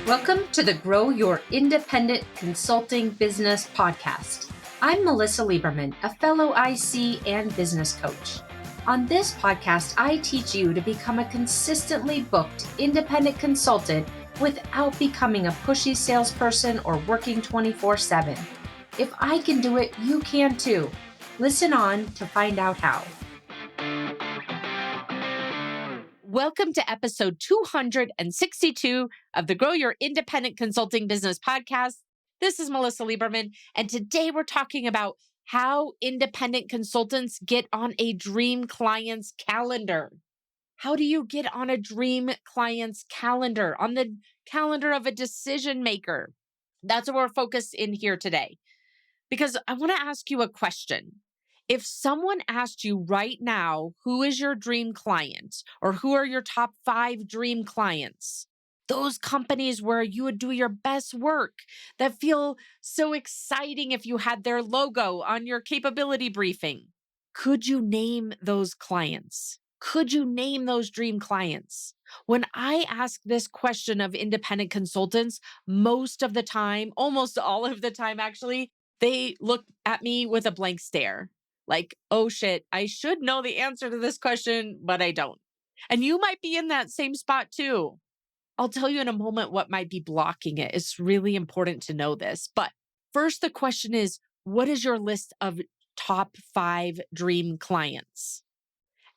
Welcome to the Grow Your Independent Consulting Business podcast. I'm Melisa Lieberman, a fellow IC and business coach. On this podcast, I teach you to become a consistently booked independent consultant without becoming a pushy salesperson or working 24/7. If I can do it, you can too. Listen on to find out how. Welcome to episode 262 of the Grow Your Independent Consulting Business podcast. This is Melisa Lieberman, and today we're talking about how independent consultants get on a dream client's calendar. How do you get on a dream client's calendar, on the calendar of a decision maker? That's what we're focused in here today, because I want to ask you a question. If someone asked you right now, who is your dream client or who are your top 5 dream clients? Those companies where you would do your best work that feel so exciting if you had their logo on your capability briefing. Could you name those clients? Could you name those dream clients? When I ask this question of independent consultants, most of the time, almost all of the time actually, they look at me with a blank stare. Like, oh shit, I should know the answer to this question, but I don't. And you might be in that same spot too. I'll tell you in a moment what might be blocking it. It's really important to know this. But first, the question is, what is your list of top 5 dream clients?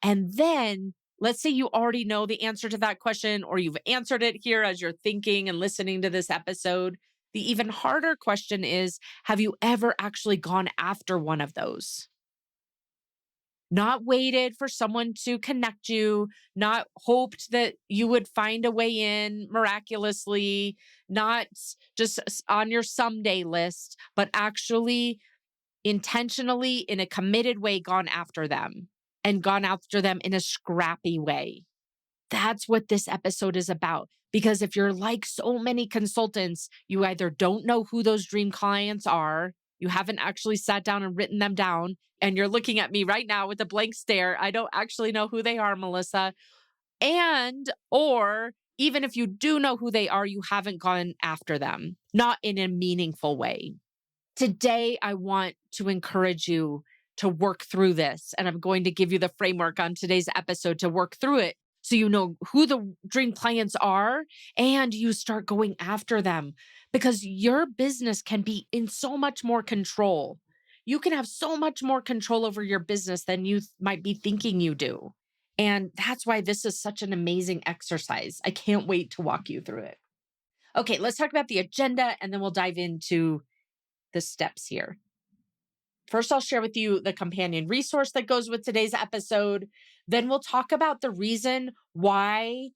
And then let's say you already know the answer to that question, or you've answered it here as you're thinking and listening to this episode. The even harder question is, have you ever actually gone after one of those? Not waited for someone to connect you, not hoped that you would find a way in miraculously, not just on your someday list, but actually intentionally in a committed way gone after them and gone after them in a scrappy way. That's what this episode is about. Because if you're like so many consultants, you either don't know who those dream clients are, you haven't actually sat down and written them down, and you're looking at me right now with a blank stare. I don't actually know who they are, Melisa. Or even if you do know who they are, you haven't gone after them, not in a meaningful way. Today, I want to encourage you to work through this. And I'm going to give you the framework on today's episode to work through it so you know who the dream clients are and you start going after them, because your business can be in so much more control. You can have so much more control over your business than you might be thinking you do. And that's why this is such an amazing exercise. I can't wait to walk you through it. Okay, let's talk about the agenda and then we'll dive into the steps here. First, I'll share with you the companion resource that goes with today's episode. Then we'll talk about the reason why,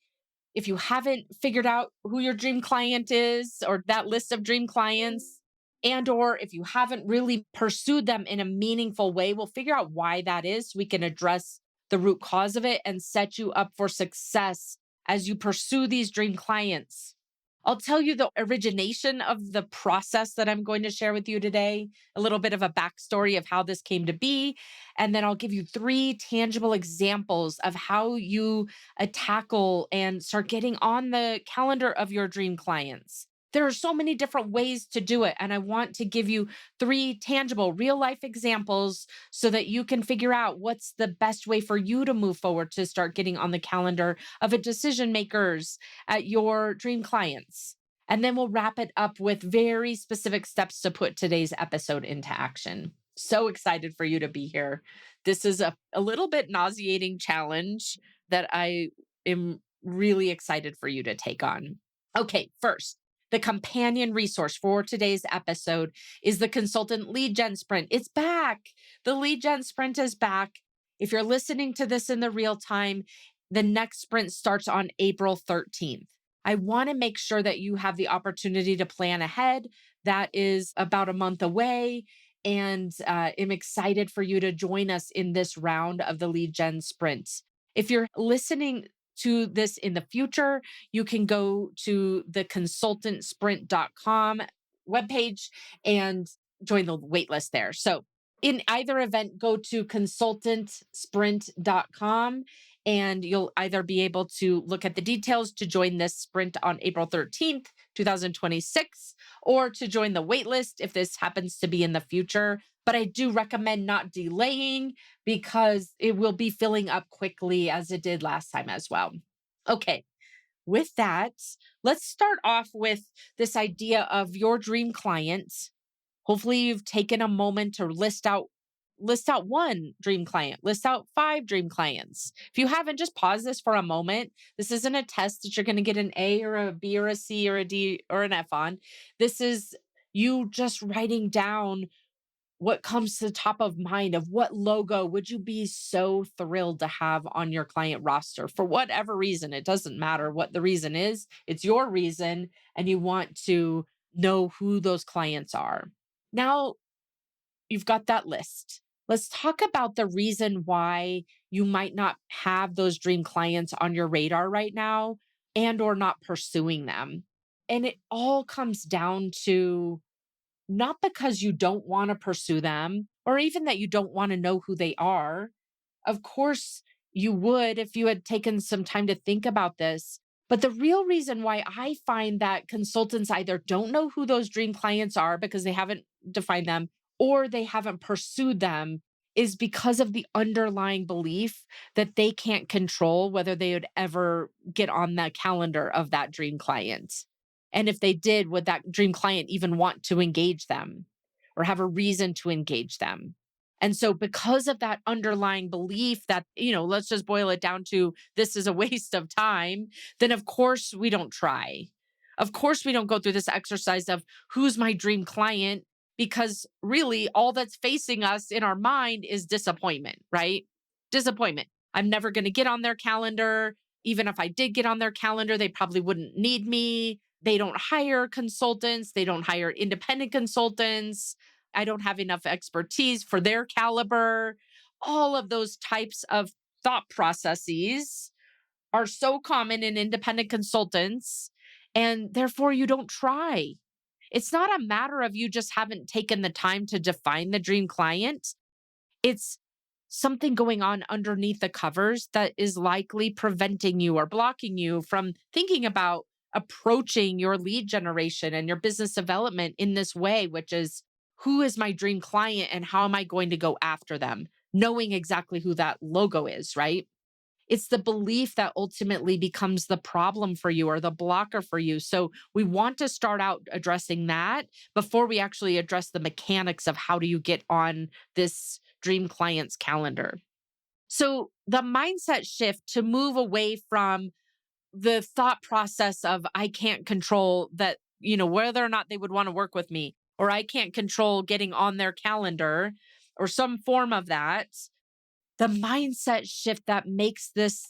if you haven't figured out who your dream client is or that list of dream clients, and or if you haven't really pursued them in a meaningful way, we'll figure out why that is so we can address the root cause of it and set you up for success as you pursue these dream clients. I'll tell you the origination of the process that I'm going to share with you today, a little bit of a backstory of how this came to be. And then I'll give you 3 tangible examples of how you tackle and start getting on the calendar of your dream clients. There are so many different ways to do it. And I want to give you 3 tangible real life examples so that you can figure out what's the best way for you to move forward to start getting on the calendar of a decision makers at your dream clients. And then we'll wrap it up with very specific steps to put today's episode into action. So excited for you to be here. This is a little bit nauseating challenge that I am really excited for you to take on. Okay, first, the companion resource for today's episode is the Consultant Lead Gen Sprint. It's back. The Lead Gen Sprint is back. If you're listening to this in the real time, the next sprint starts on April 13th. I want to make sure that you have the opportunity to plan ahead. That is about a month away. And I'm excited for you to join us in this round of the Lead Gen Sprint. If you're listening to this in the future, you can go to the consultantsprint.com webpage and join the waitlist there. So in either event, go to consultantsprint.com And you'll either be able to look at the details to join this sprint on April 13th, 2026, or to join the waitlist if this happens to be in the future. But I do recommend not delaying because it will be filling up quickly as it did last time as well. Okay, with that, let's start off with this idea of your dream client. Hopefully you've taken a moment to list out one dream client, list out 5 dream clients. If you haven't, just pause this for a moment. This isn't a test that you're going to get an A or a B or a C or a D or an F on. This is you just writing down what comes to the top of mind of what logo would you be so thrilled to have on your client roster for whatever reason. It doesn't matter what the reason is, it's your reason, and you want to know who those clients are. Now you've got that list. Let's talk about the reason why you might not have those dream clients on your radar right now and or not pursuing them. And it all comes down to not because you don't want to pursue them or even that you don't want to know who they are. Of course, you would if you had taken some time to think about this. But the real reason why I find that consultants either don't know who those dream clients are because they haven't defined them or they haven't pursued them is because of the underlying belief that they can't control whether they would ever get on the calendar of that dream client. And if they did, would that dream client even want to engage them or have a reason to engage them? And so, because of that underlying belief that, let's just boil it down to this is a waste of time, then of course we don't try. Of course, we don't go through this exercise of who's my dream client, because really all that's facing us in our mind is disappointment, right? Disappointment. I'm never going to get on their calendar. Even if I did get on their calendar, they probably wouldn't need me. They don't hire consultants, they don't hire independent consultants. I don't have enough expertise for their caliber. All of those types of thought processes are so common in independent consultants, and therefore you don't try. It's not a matter of you just haven't taken the time to define the dream client. It's something going on underneath the covers that is likely preventing you or blocking you from thinking about approaching your lead generation and your business development in this way, which is who is my dream client and how am I going to go after them, knowing exactly who that logo is, right? It's the belief that ultimately becomes the problem for you or the blocker for you. So we want to start out addressing that before we actually address the mechanics of how do you get on this dream client's calendar. So the mindset shift to move away from the thought process of I can't control that, whether or not they would want to work with me, or I can't control getting on their calendar or some form of that. The mindset shift that makes this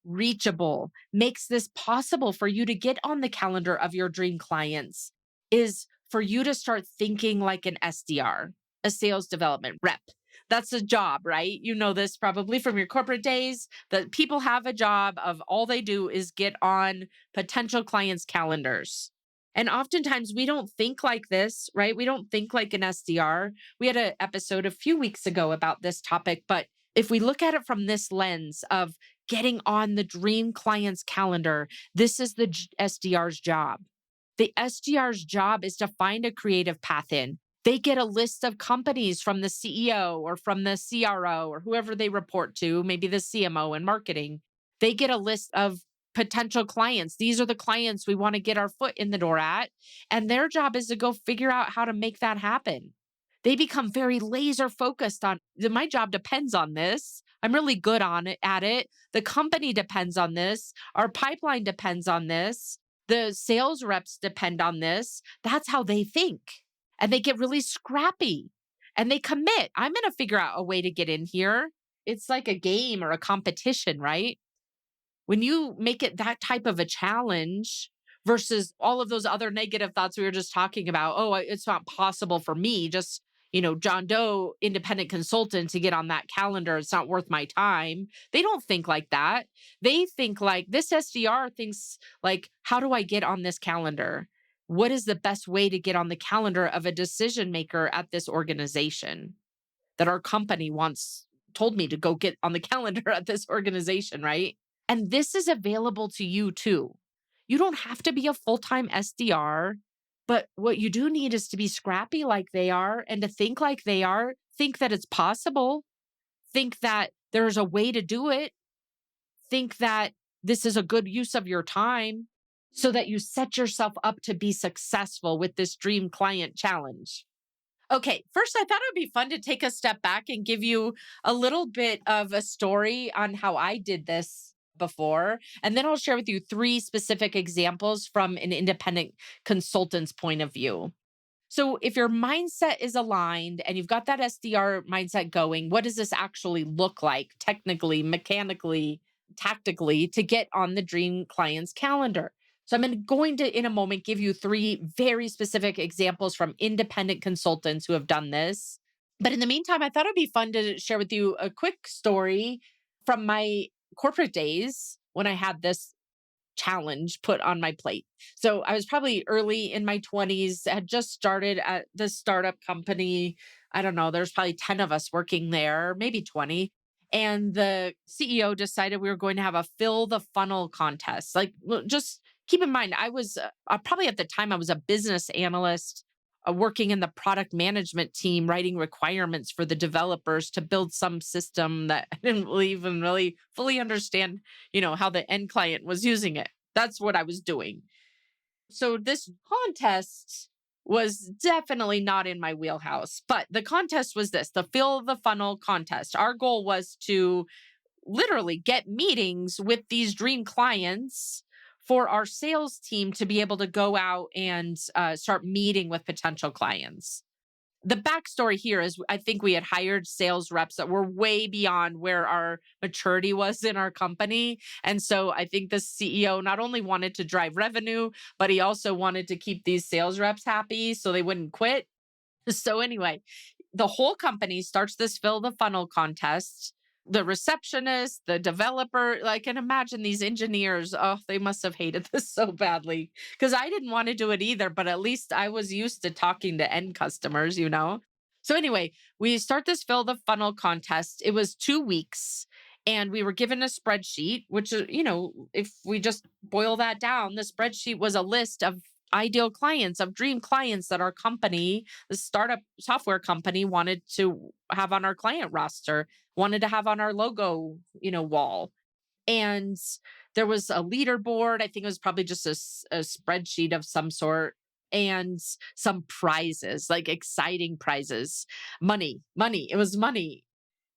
reachable, makes this possible for you to get on the calendar of your dream clients is for you to start thinking like an SDR, a sales development rep. That's a job, right? You know this probably from your corporate days that people have a job of all they do is get on potential clients' calendars. And oftentimes we don't think like this, right? We don't think like an SDR. We had an episode a few weeks ago about this topic, but if we look at it from this lens of getting on the dream client's calendar, this is the SDR's job. The SDR's job is to find a creative path in. They get a list of companies from the CEO or from the CRO or whoever they report to, maybe the CMO in marketing. They get a list of potential clients. These are the clients we want to get our foot in the door at. And their job is to go figure out how to make that happen. They become very laser focused on my job depends on this. I'm really good on it at it. The company depends on this. Our pipeline depends on this. The sales reps depend on this. That's how they think. And they get really scrappy and they commit. I'm going to figure out a way to get in here. It's like a game or a competition, right? When you make it that type of a challenge versus all of those other negative thoughts we were just talking about, oh, it's not possible for me, just, John Doe, independent consultant to get on that calendar. It's not worth my time. They don't think like that. They think like this SDR thinks like, how do I get on this calendar? What is the best way to get on the calendar of a decision maker at this organization that our company wants told me to go get on the calendar at this organization, right? And this is available to you too. You don't have to be a full time SDR, but what you do need is to be scrappy like they are and to think like they are, think that it's possible, think that there's a way to do it, think that this is a good use of your time so that you set yourself up to be successful with this dream client challenge. Okay, first, I thought it would be fun to take a step back and give you a little bit of a story on how I did this before. And then I'll share with you three specific examples from an independent consultant's point of view. So, if your mindset is aligned and you've got that SDR mindset going, what does this actually look like technically, mechanically, tactically to get on the dream client's calendar? So, going to, in a moment, give you three very specific examples from independent consultants who have done this. But in the meantime, I thought it'd be fun to share with you a quick story from my corporate days when I had this challenge put on my plate. So I was probably early in my 20s, had just started at this startup company. I don't know, there's probably 10 of us working there, maybe 20. And the CEO decided we were going to have a fill the funnel contest. Like, just keep in mind, I was probably at the time, I was a business analyst working in the product management team, writing requirements for the developers to build some system that I didn't really even really fully understand, how the end client was using it. That's what I was doing. So this contest was definitely not in my wheelhouse, but the contest was the fill the funnel contest. Our goal was to literally get meetings with these dream clients for our sales team to be able to go out and start meeting with potential clients. The backstory here is I think we had hired sales reps that were way beyond where our maturity was in our company. And so I think the CEO not only wanted to drive revenue, but he also wanted to keep these sales reps happy so they wouldn't quit. So, anyway, the whole company starts this fill the funnel contest. The receptionist, the developer, like, and imagine these engineers. Oh, they must have hated this so badly because I didn't want to do it either, but at least I was used to talking to end customers. So, anyway, we start this fill the funnel contest. It was 2 weeks. And we were given a spreadsheet, which, if we just boil that down, the spreadsheet was a list of ideal clients, of dream clients that our company, the startup software company, wanted to have on our client roster, wanted to have on our logo, wall. And there was a leaderboard. I think it was probably just a spreadsheet of some sort and some prizes, like exciting prizes, money. It was money.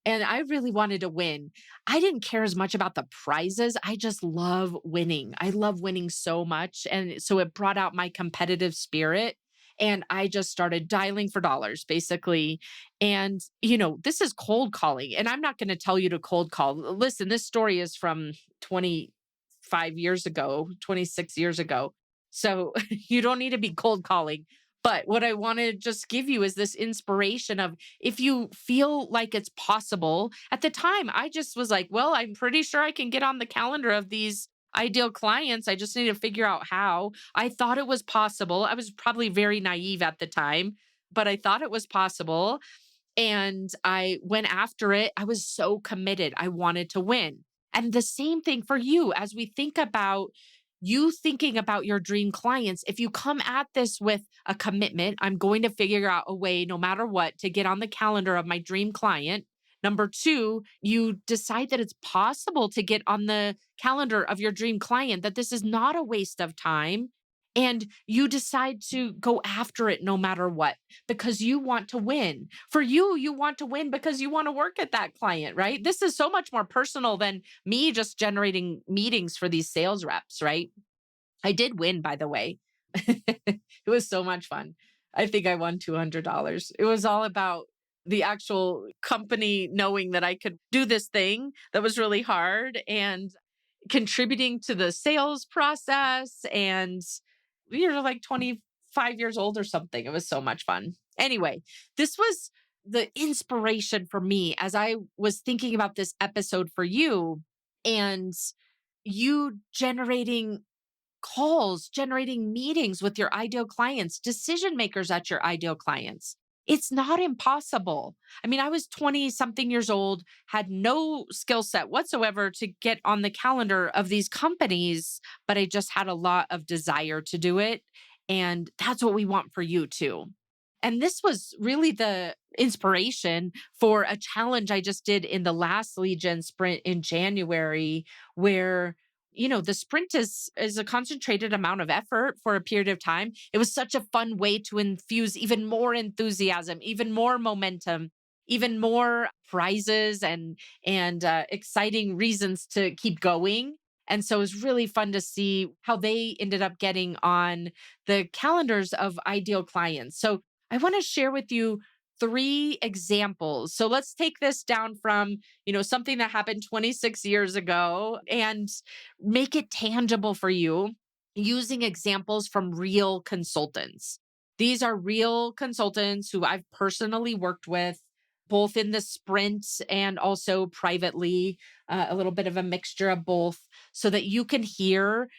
And I really wanted to win. I didn't care as much about the prizes. I just love winning. I love winning so much. And so it brought out my competitive spirit. And I just started dialing for dollars, basically. And, this is cold calling. And I'm not going to tell you to cold call. Listen, this story is from 25 years ago, 26 years ago. So you don't need to be cold calling. But what I want to just give you is this inspiration of if you feel like it's possible. At the time, I just was like, well, I'm pretty sure I can get on the calendar of these ideal clients. I just need to figure out how. I thought it was possible. I was probably very naive at the time, but I thought it was possible. And I went after it. I was so committed. I wanted to win. And the same thing for you as we think about you thinking about your dream clients. If you come at this with a commitment, I'm going to figure out a way, no matter what, to get on the calendar of my dream client. Number two, you decide that it's possible to get on the calendar of your dream client, that this is not a waste of time. And you decide to go after it no matter what because you want to win. For you, you want to win because you want to work at that client, right? This is so much more personal than me just generating meetings for these sales reps, right? I did win, by the way. It was so much fun. I think I won $200. It was all about the actual company knowing that I could do this thing that was really hard and contributing to the sales process. And we were like 25 years old or something. It was so much fun. Anyway, this was the inspiration for me as I was thinking about this episode for you and you generating calls, generating meetings with your ideal clients, decision makers at your ideal clients. It's not impossible. I mean, I was 20 something years old, had no skill set whatsoever to get on the calendar of these companies, but I just had a lot of desire to do it. And that's what we want for you too. And this was really the inspiration for a challenge I just did in the last Legion sprint in January, where the sprint is a concentrated amount of effort for a period of time. It was such a fun way to infuse even more enthusiasm, even more momentum, even more prizes and exciting reasons to keep going. And so it was really fun to see how they ended up getting on the calendars of ideal clients. So I want to share with you three examples. So let's take this down from, something that happened 26 years ago and make it tangible for you using examples from real consultants. These are real consultants who I've personally worked with, both in the sprint and also privately, a little bit of a mixture of both, so that you can hear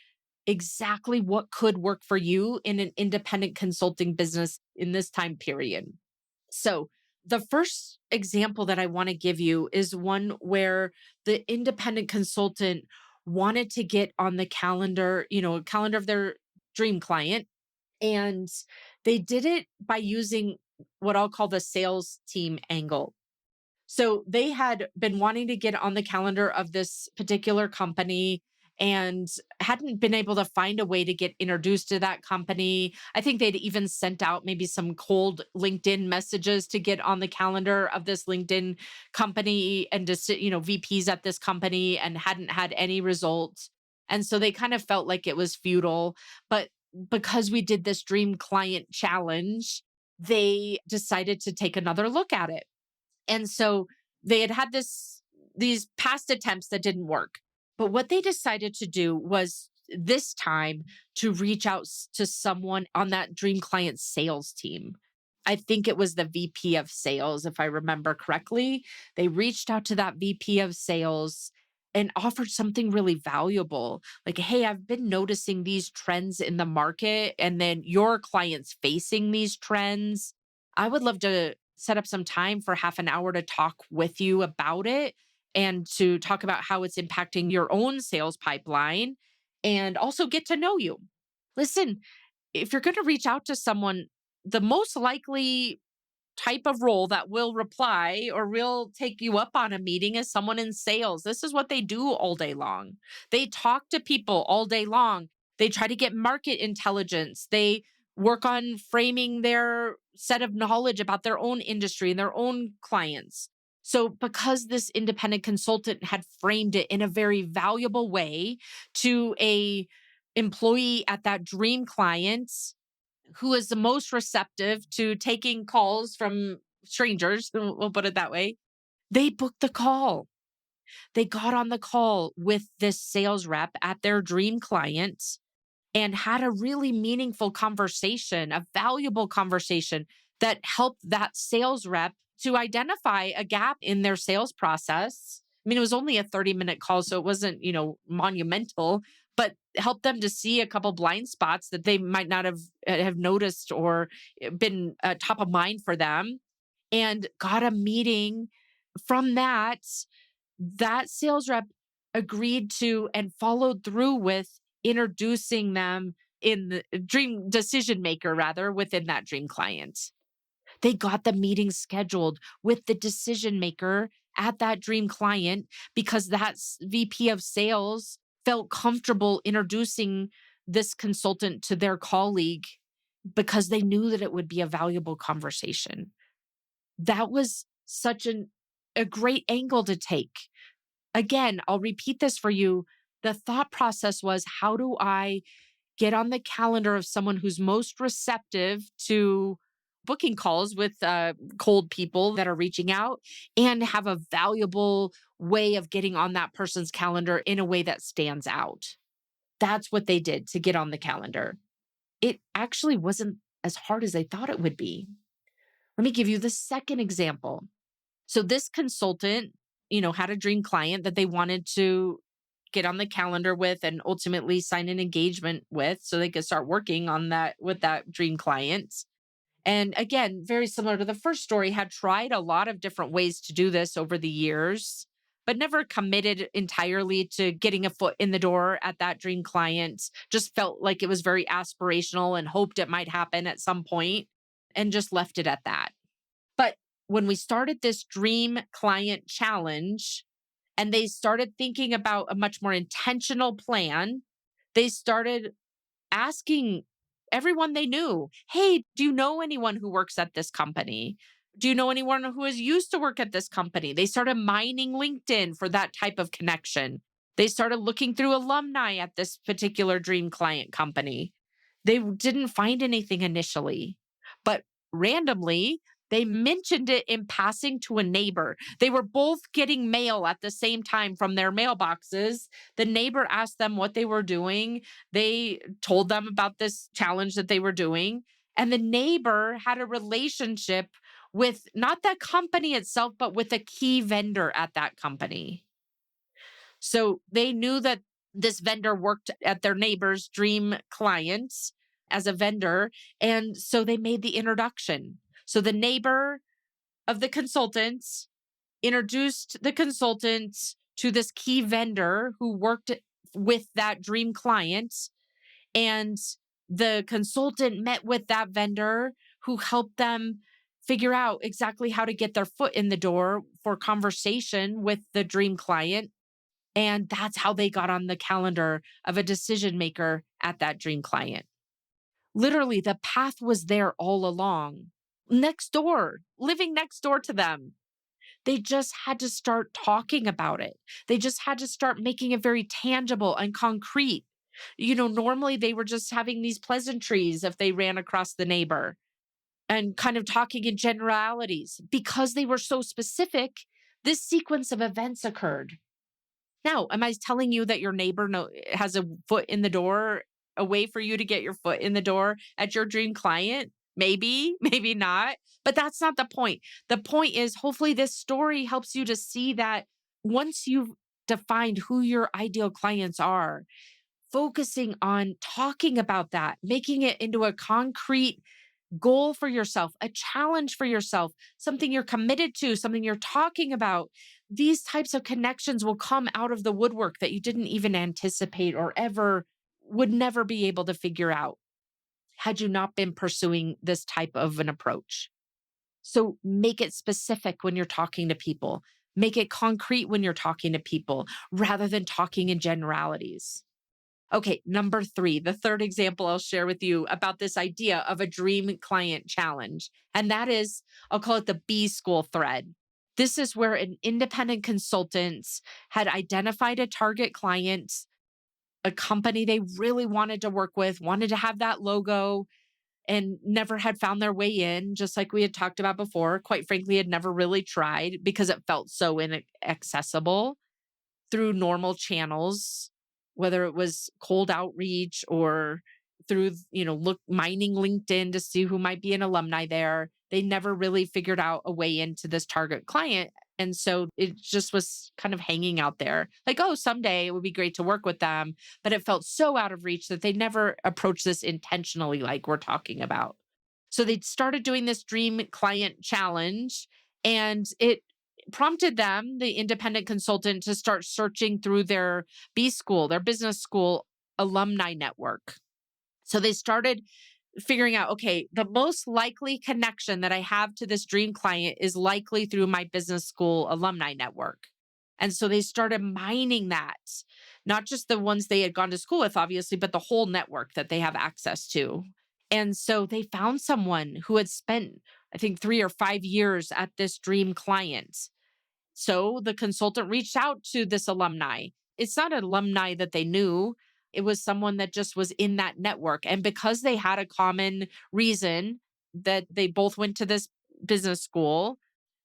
exactly what could work for you in an independent consulting business in this time period. So, the first example that I want to give you is one where the independent consultant wanted to get on the calendar, a calendar of their dream client. And they did it by using what I'll call the sales team angle. So they had been wanting to get on the calendar of this particular company and hadn't been able to find a way to get introduced to that company. I think they'd even sent out maybe some cold LinkedIn messages to get on the calendar of this LinkedIn company and just, VPs at this company and hadn't had any results. And so they kind of felt like it was futile. But because we did this dream client challenge, they decided to take another look at it. And so they had had these past attempts that didn't work. But what they decided to do was this time to reach out to someone on that dream client sales team. I think it was the VP of sales, if I remember correctly. They reached out to that VP of sales and offered something really valuable. Like, hey, I've been noticing these trends in the market, and then your clients facing these trends. I would love to set up some time for half an hour to talk with you about it and to talk about how it's impacting your own sales pipeline and also get to know you. Listen, if you're going to reach out to someone, the most likely type of role that will reply or will take you up on a meeting is someone in sales. This is what they do all day long. They talk to people all day long. They try to get market intelligence. They work on framing their set of knowledge about their own industry and their own clients. So, because this independent consultant had framed it in a very valuable way to a employee at that dream client who is the most receptive to taking calls from strangers, we'll put it that way, they booked the call. They got on the call with this sales rep at their dream client and had a really meaningful conversation, a valuable conversation that helped that sales rep to identify a gap in their sales process. I mean, it was only a 30-minute call, so it wasn't, monumental, but helped them to see a couple blind spots that they might not have noticed or been top of mind for them, and got a meeting from that. That sales rep agreed to and followed through with introducing them in the dream decision maker, rather, within that dream client. They got the meeting scheduled with the decision maker at that dream client because that VP of sales felt comfortable introducing this consultant to their colleague because they knew that it would be a valuable conversation. That was such a great angle to take. Again, I'll repeat this for you. The thought process was, how do I get on the calendar of someone who's most receptive to booking calls with cold people that are reaching out and have a valuable way of getting on that person's calendar in a way that stands out? That's what they did to get on the calendar. It actually wasn't as hard as I thought it would be. Let me give you the second example. So this consultant, had a dream client that they wanted to get on the calendar with and ultimately sign an engagement with so they could start working on that with that dream client. And again, very similar to the first story, had tried a lot of different ways to do this over the years, but never committed entirely to getting a foot in the door at that dream client. Just felt like it was very aspirational and hoped it might happen at some point and just left it at that. But when we started this dream client challenge and they started thinking about a much more intentional plan, they started asking everyone they knew, "Hey, do you know anyone who works at this company? Do you know anyone who has used to work at this company?" They started mining LinkedIn for that type of connection. They started looking through alumni at this particular dream client company. They didn't find anything initially, but randomly, they mentioned it in passing to a neighbor. They were both getting mail at the same time from their mailboxes. The neighbor asked them what they were doing. They told them about this challenge that they were doing. And the neighbor had a relationship with not the company itself, but with a key vendor at that company. So they knew that this vendor worked at their neighbor's dream clients as a vendor. And so they made the introduction. So the neighbor of the consultants introduced the consultants to this key vendor who worked with that dream client. And the consultant met with that vendor who helped them figure out exactly how to get their foot in the door for conversation with the dream client. And that's how they got on the calendar of a decision maker at that dream client. Literally, the path was there all along, next door, living next door to them. They just had to start talking about it. They just had to start making it very tangible and concrete. Normally they were just having these pleasantries if they ran across the neighbor and kind of talking in generalities. Because they were so specific, this sequence of events occurred. Now, am I telling you that your neighbor has a foot in the door, a way for you to get your foot in the door at your dream client? Maybe, maybe not. But that's not the point. The point is, hopefully, this story helps you to see that once you've defined who your ideal clients are, focusing on talking about that, making it into a concrete goal for yourself, a challenge for yourself, something you're committed to, something you're talking about. These types of connections will come out of the woodwork that you didn't even anticipate or ever would never be able to figure out had you not been pursuing this type of an approach. So make it specific when you're talking to people. Make it concrete when you're talking to people rather than talking in generalities. Okay, number three, the third example I'll share with you about this idea of a dream client challenge. And that is, I'll call it the B school thread. This is where an independent consultant had identified a target client, a company they really wanted to work with, wanted to have that logo, and never had found their way in, just like we had talked about before. Quite frankly, had never really tried because it felt so inaccessible through normal channels, whether it was cold outreach or through, mining LinkedIn to see who might be an alumni there. They never really figured out a way into this target client. And so it just was kind of hanging out there. Like, oh, someday it would be great to work with them. But it felt so out of reach that they never approached this intentionally, like we're talking about. So they started doing this dream client challenge, and it prompted them, the independent consultant, to start searching through their B school, their business school alumni network. So they started figuring out, okay, the most likely connection that I have to this dream client is likely through my business school alumni network. And so they started mining that, not just the ones they had gone to school with, obviously, but the whole network that they have access to. And so they found someone who had spent, I think, 3 or 5 years at this dream client. So the consultant reached out to this alumni. It's not an alumni that they knew. It was someone that just was in that network. And because they had a common reason that they both went to this business school,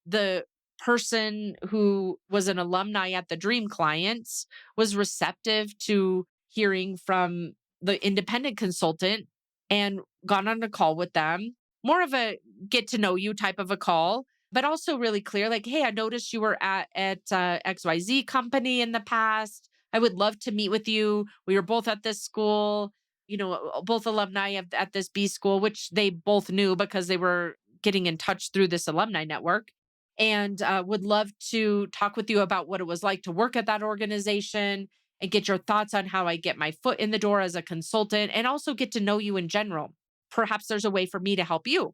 the person who was an alumni at the dream clients was receptive to hearing from the independent consultant and got on a call with them. More of a get to know you type of a call, but also really clear, like, hey, I noticed you were at XYZ company in the past. I would love to meet with you. We were both at this school. both alumni at this B school, which they both knew because they were getting in touch through this alumni network, and would love to talk with you about what it was like to work at that organization and get your thoughts on how I get my foot in the door as a consultant and also get to know you in general. Perhaps there's a way for me to help you.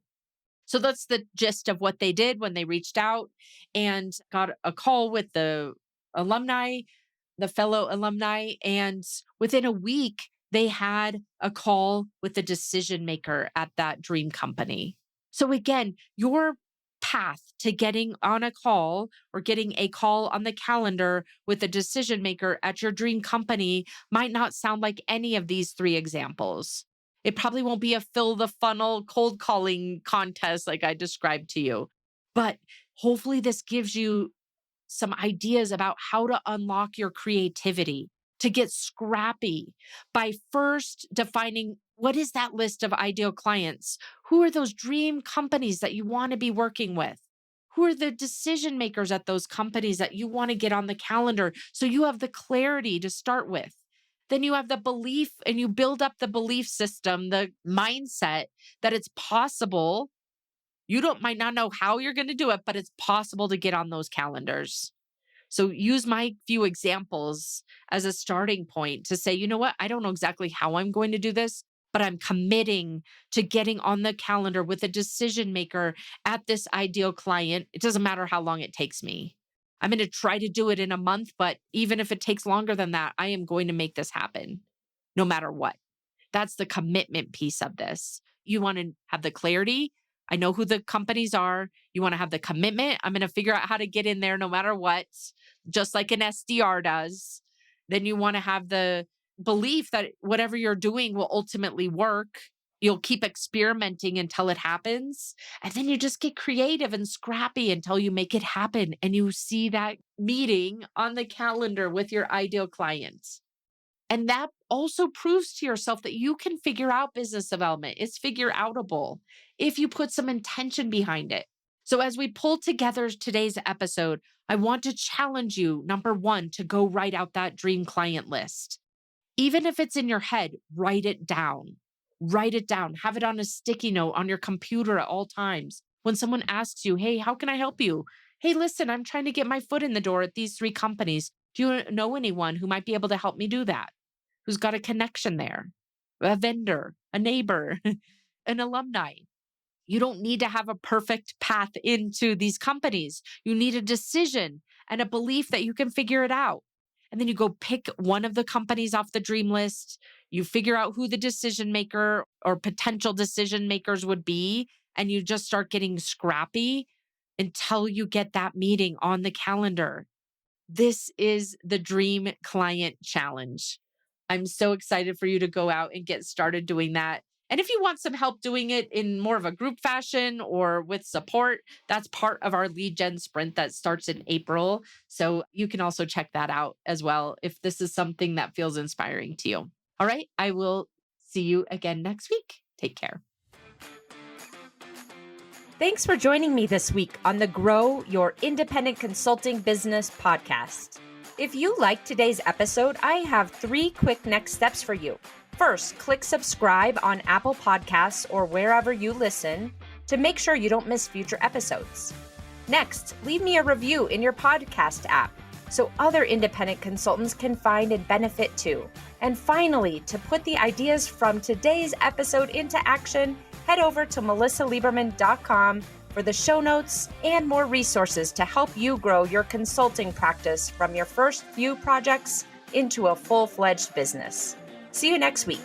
So that's the gist of what they did when they reached out and got a call with alumni, the fellow alumni. And within a week, they had a call with the decision maker at that dream company. So again, your path to getting on a call or getting a call on the calendar with a decision maker at your dream company might not sound like any of these three examples. It probably won't be a fill the funnel cold calling contest like I described to you. But hopefully, this gives you some ideas about how to unlock your creativity, to get scrappy by first defining what is that list of ideal clients? Who are those dream companies that you want to be working with? Who are the decision makers at those companies that you want to get on the calendar so you have the clarity to start with? Then you have the belief and you build up the belief system, the mindset that it's possible. Might not know how you're going to do it, but it's possible to get on those calendars. So use my few examples as a starting point to say, you know what? I don't know exactly how I'm going to do this, but I'm committing to getting on the calendar with a decision maker at this ideal client. It doesn't matter how long it takes me. I'm going to try to do it in a month, but even if it takes longer than that, I am going to make this happen no matter what. That's the commitment piece of this. You want to have the clarity. I know who the companies are. You want to have the commitment. I'm going to figure out how to get in there no matter what, just like an SDR does. Then you want to have the belief that whatever you're doing will ultimately work. You'll keep experimenting until it happens. And then you just get creative and scrappy until you make it happen. And you see that meeting on the calendar with your ideal client. And that also proves to yourself that you can figure out business development. It's figure outable if you put some intention behind it. So as we pull together today's episode, I want to challenge you, number one, to go write out that dream client list. Even if it's in your head, write it down. Write it down. Have it on a sticky note on your computer at all times. When someone asks you, hey, how can I help you? Hey, listen, I'm trying to get my foot in the door at these three companies. Do you know anyone who might be able to help me do that? Who's got a connection there? A vendor, a neighbor, an alumni. You don't need to have a perfect path into these companies. You need a decision and a belief that you can figure it out. And then you go pick one of the companies off the dream list. You figure out who the decision maker or potential decision makers would be. And you just start getting scrappy until you get that meeting on the calendar. This is the Dream Client Challenge. I'm so excited for you to go out and get started doing that. And if you want some help doing it in more of a group fashion or with support, that's part of our lead gen sprint that starts in April. So you can also check that out as well if this is something that feels inspiring to you. All right. I will see you again next week. Take care. Thanks for joining me this week on the Grow Your Independent Consulting Business podcast. If you liked today's episode, I have 3 quick next steps for you. First, click subscribe on Apple Podcasts or wherever you listen to make sure you don't miss future episodes. Next, leave me a review in your podcast app so other independent consultants can find and benefit too. And finally, to put the ideas from today's episode into action, head over to melissalieberman.com for the show notes and more resources to help you grow your consulting practice from your first few projects into a full-fledged business. See you next week.